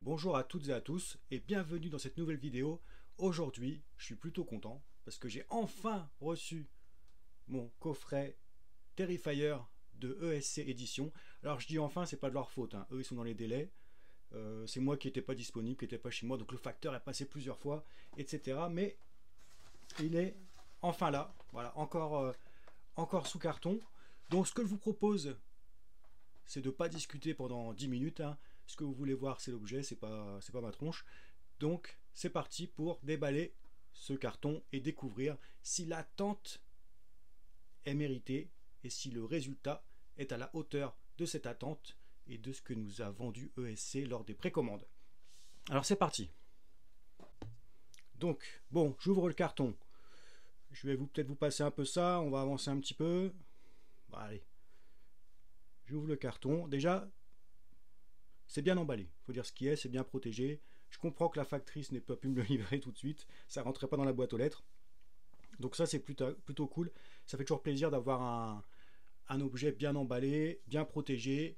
Bonjour à toutes et à tous et bienvenue dans cette nouvelle vidéo. Aujourd'hui, je suis plutôt content parce que j'ai enfin reçu mon coffret Terrifier de ESC Édition. Alors je dis enfin, c'est pas de leur faute, hein. Eux ils sont dans les délais. C'est moi qui n'étais pas disponible, qui n'était pas chez moi, donc le facteur est passé plusieurs fois, etc. Mais il est enfin là, voilà, encore sous carton. Donc ce que je vous propose, c'est de ne pas discuter pendant 10 minutes, hein. Ce que vous voulez voir, c'est l'objet, c'est pas ma tronche. Donc, c'est parti pour déballer ce carton et découvrir si l'attente est méritée et si le résultat est à la hauteur de cette attente et de ce que nous a vendu ESC lors des précommandes. Alors, c'est parti. Donc, bon, j'ouvre le carton. Je vais peut-être vous passer un peu ça, on va avancer un petit peu. Bon, allez. J'ouvre le carton. Déjà, c'est bien emballé, il faut dire ce qui est, c'est bien protégé. Je comprends que la factrice n'ait pas pu me le livrer tout de suite, ça rentrait pas dans la boîte aux lettres. Donc ça c'est plutôt cool, ça fait toujours plaisir d'avoir un objet bien emballé, bien protégé,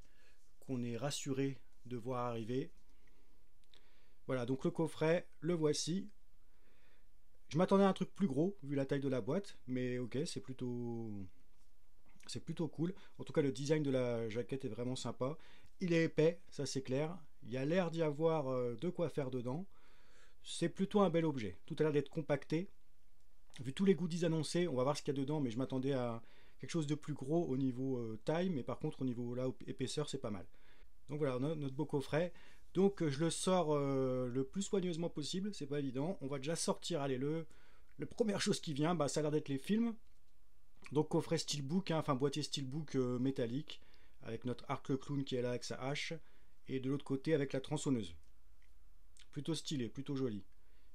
qu'on est rassuré de voir arriver. Voilà, donc le coffret, le voici. Je m'attendais à un truc plus gros, vu la taille de la boîte, mais ok, c'est plutôt cool. En tout cas, le design de la jaquette est vraiment sympa. Il est épais, ça c'est clair. Il y a l'air d'y avoir de quoi faire dedans. C'est plutôt un bel objet. Tout a l'air d'être compacté. Vu tous les goodies annoncés, on va voir ce qu'il y a dedans, mais je m'attendais à quelque chose de plus gros au niveau taille, mais par contre au niveau là, épaisseur, c'est pas mal. Donc voilà, on a notre beau coffret. Donc je le sors le plus soigneusement possible, c'est pas évident. On va déjà sortir, allez, la première chose qui vient, ça a l'air d'être les films. Donc coffret steelbook, hein, enfin boîtier steelbook métallique, avec notre Arc le Clown qui est là avec sa hache, et de l'autre côté avec la tronçonneuse. Plutôt stylé, plutôt joli.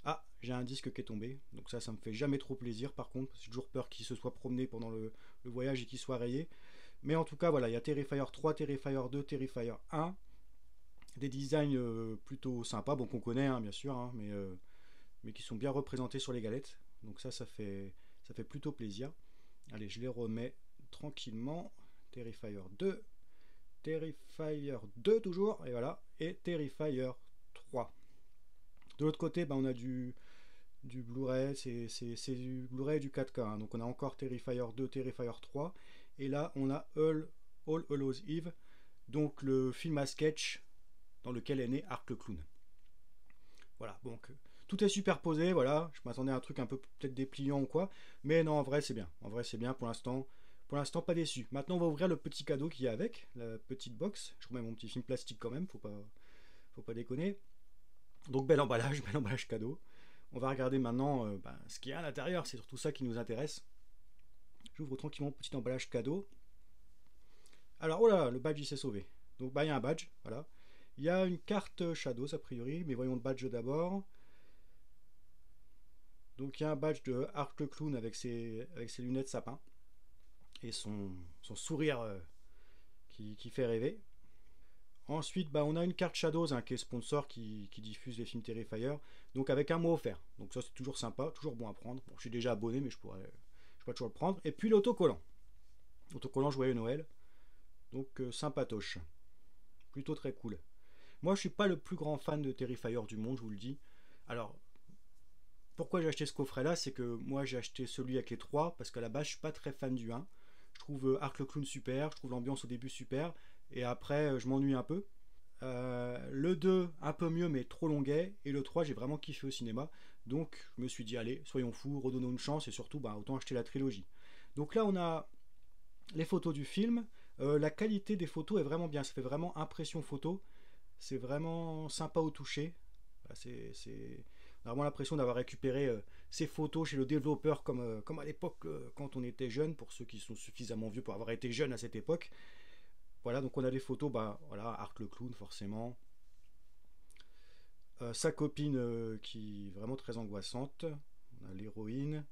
Ah, j'ai un disque qui est tombé, donc ça me fait jamais trop plaisir par contre, j'ai toujours peur qu'il se soit promené pendant le voyage et qu'il soit rayé. Mais en tout cas voilà, il y a Terrifier 3, Terrifier 2, Terrifier 1, des designs plutôt sympas, bon qu'on connaît hein, bien sûr, hein, mais qui sont bien représentés sur les galettes, donc ça fait plutôt plaisir. Allez, je les remets tranquillement. Terrifier 2, Terrifier 2 toujours, et voilà, et Terrifier 3. De l'autre côté, on a du Blu-ray, c'est du Blu-ray et du 4K, hein. Donc on a encore Terrifier 2, Terrifier 3, et là on a All Hallows Eve, donc le film à sketch dans lequel est né Arc le Clown. Voilà, donc tout est superposé, voilà, je m'attendais à un truc un peu peut-être dépliant ou quoi, mais non, en vrai c'est bien, pour l'instant pas déçu. Maintenant on va ouvrir le petit cadeau qu'il y a avec, la petite box, je remets mon petit film plastique quand même, faut pas déconner. Donc bel emballage cadeau. On va regarder maintenant ce qu'il y a à l'intérieur, c'est surtout ça qui nous intéresse. J'ouvre tranquillement le petit emballage cadeau. Alors, oh là, le badge il s'est sauvé. Donc il y a un badge, voilà. Il y a une carte Shadows a priori, mais voyons le badge d'abord. Donc il y a un badge de Arc le Clown avec ses lunettes sapin et son sourire qui fait rêver. Ensuite, on a une carte Shadows hein, qui est sponsor qui diffuse les films Terrifier, donc avec un mot offert. Donc ça c'est toujours sympa, toujours bon à prendre. Bon, je suis déjà abonné, mais je pourrais toujours le prendre. Et puis l'autocollant. Autocollant Joyeux Noël. Donc sympatoche. Plutôt très cool. Moi je suis pas le plus grand fan de Terrifier du monde, je vous le dis. Alors, pourquoi j'ai acheté ce coffret là, c'est que moi j'ai acheté celui avec les 3, parce qu'à la base je suis pas très fan du 1. Je trouve Arc le Clown super, je trouve l'ambiance au début super, et après je m'ennuie un peu. Le 2 un peu mieux mais trop longuet, et le 3 j'ai vraiment kiffé au cinéma, donc je me suis dit allez soyons fous, redonnons une chance, et surtout autant acheter la trilogie. Donc là on a les photos du film, la qualité des photos est vraiment bien, ça fait vraiment impression photo, c'est vraiment sympa au toucher. On a vraiment l'impression d'avoir récupéré ces photos chez le développeur comme à l'époque quand on était jeune, pour ceux qui sont suffisamment vieux pour avoir été jeunes à cette époque. Voilà, donc on a des photos, voilà, Arc le Clown forcément. Sa copine qui est vraiment très angoissante. On a l'héroïne.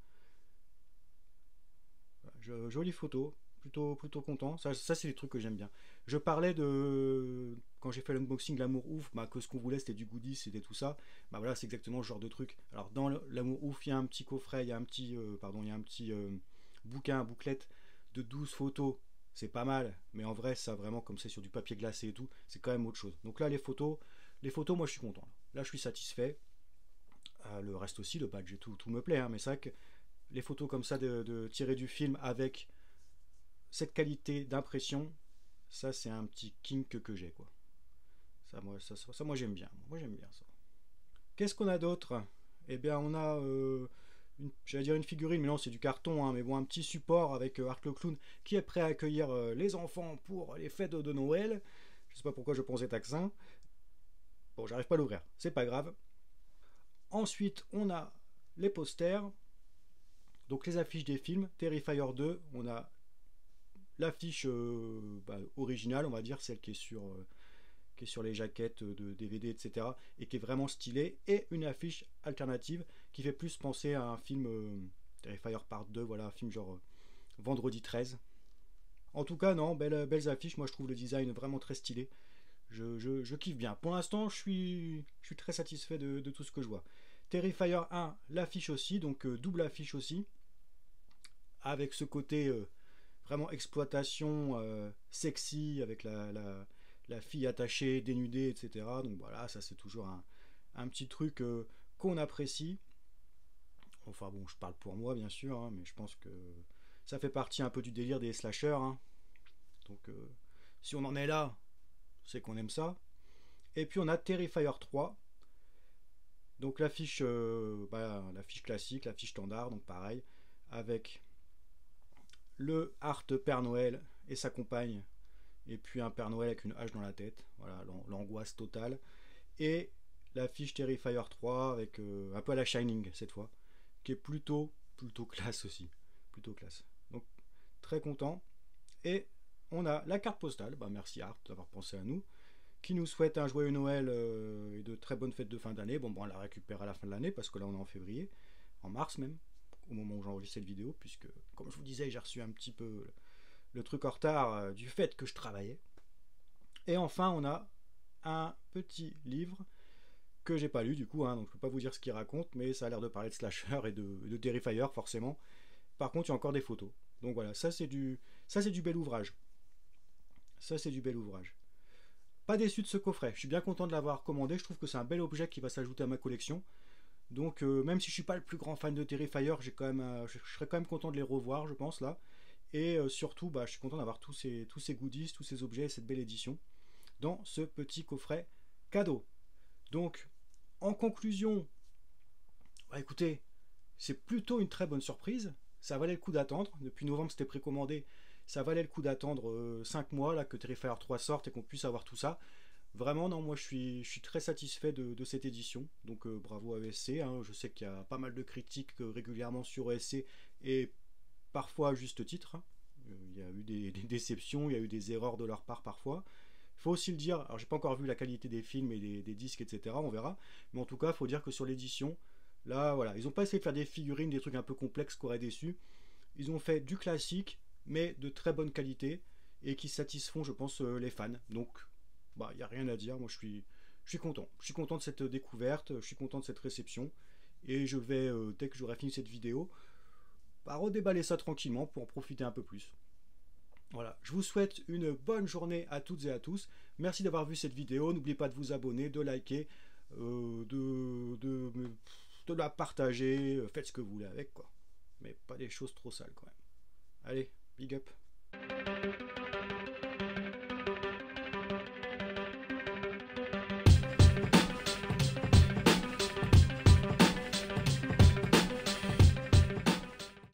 Voilà, jolie photo, plutôt content. Ça c'est des trucs que j'aime bien. Je parlais de quand j'ai fait l'unboxing L'amour ouf, que ce qu'on voulait c'était du goodies, c'était tout ça. Voilà, c'est exactement ce genre de truc. Alors dans L'amour ouf, il y a un petit coffret, il y a un petit bouquin, bouclette de 12 photos, c'est pas mal, mais en vrai, ça vraiment, comme c'est sur du papier glacé et tout, c'est quand même autre chose. Donc là, les photos, moi je suis content. Là, je suis satisfait. Le reste aussi, le badge et tout me plaît, hein, mais c'est vrai que les photos comme ça de tirer du film avec cette qualité d'impression, ça c'est un petit kink que j'ai quoi. Moi j'aime bien. Moi j'aime bien ça. Qu'est-ce qu'on a d'autre? Eh bien on a j'allais dire une figurine, mais non c'est du carton, hein, mais bon un petit support avec Art le Clown qui est prêt à accueillir les enfants pour les fêtes de Noël. Je sais pas pourquoi je prends cet accent. Bon j'arrive pas à l'ouvrir, c'est pas grave. Ensuite on a les posters, donc les affiches des films. Terrifier 2, on a l'affiche originale, on va dire, celle qui est sur les jaquettes de DVD, etc., et qui est vraiment stylée, et une affiche alternative qui fait plus penser à un film Terrifier Part 2, voilà, un film genre Vendredi 13. En tout cas, non, belles affiches, moi je trouve le design vraiment très stylé. Je kiffe bien. Pour l'instant, je suis très satisfait de tout ce que je vois. Terrifier 1, l'affiche aussi, donc double affiche aussi, avec ce côté vraiment exploitation sexy, avec la fille attachée, dénudée, etc. Donc voilà, ça c'est toujours un petit truc qu'on apprécie. Enfin bon, je parle pour moi bien sûr, hein, mais je pense que ça fait partie un peu du délire des slashers. Hein. Donc si on en est là, c'est qu'on aime ça. Et puis on a Terrifier 3. Donc l'affiche classique, l'affiche standard, donc pareil, avec le Art Père Noël et sa compagne, et puis un Père Noël avec une hache dans la tête, voilà, l'angoisse totale, et l'affiche Terrifier 3 avec un peu à la Shining cette fois, qui est plutôt classe aussi, plutôt classe. Donc très content. Et on a la carte postale, merci Art d'avoir pensé à nous, qui nous souhaite un joyeux Noël et de très bonnes fêtes de fin d'année. Bon, on la récupère à la fin de l'année parce que là on est en février, en mars même, au moment où j'enregistre cette vidéo, puisque comme je vous disais, j'ai reçu un petit peu le truc en retard du fait que je travaillais. Et enfin, on a un petit livre que j'ai pas lu du coup, hein, donc je peux pas vous dire ce qu'il raconte, mais ça a l'air de parler de slasher et de Terrifier forcément. Par contre, il y a encore des photos. Donc voilà, ça c'est du bel ouvrage. Ça c'est du bel ouvrage. Pas déçu de ce coffret, je suis bien content de l'avoir commandé, je trouve que c'est un bel objet qui va s'ajouter à ma collection. Donc même si je suis pas le plus grand fan de Terrifier, je serais quand même content de les revoir, je pense là. Et surtout, je suis content d'avoir tous ces goodies, tous ces objets, cette belle édition dans ce petit coffret cadeau. Donc, en conclusion, écoutez, c'est plutôt une très bonne surprise. Ça valait le coup d'attendre. Depuis novembre, c'était précommandé. Ça valait le coup d'attendre 5 mois là, que Terrifier 3 sorte et qu'on puisse avoir tout ça. Vraiment, non, moi je suis très satisfait de cette édition. Donc bravo à ESC. Hein. Je sais qu'il y a pas mal de critiques régulièrement sur ESC et parfois à juste titre. Hein. Il y a eu des déceptions, il y a eu des erreurs de leur part parfois. Il faut aussi le dire, alors j'ai pas encore vu la qualité des films et des disques, etc. On verra. Mais en tout cas, il faut dire que sur l'édition, là, voilà, ils n'ont pas essayé de faire des figurines, des trucs un peu complexes qui auraient déçu. Ils ont fait du classique, mais de très bonne qualité et qui satisfont, je pense, les fans. Donc, il n'y a rien à dire. Moi, je suis content. Je suis content de cette découverte, je suis content de cette réception. Et je vais, dès que j'aurai fini cette vidéo, redéballer ça tranquillement pour en profiter un peu plus. Voilà, je vous souhaite une bonne journée à toutes et à tous. Merci d'avoir vu cette vidéo. N'oubliez pas de vous abonner, de liker, de la partager. Faites ce que vous voulez avec, quoi. Mais pas des choses trop sales, quand même. Allez, big up.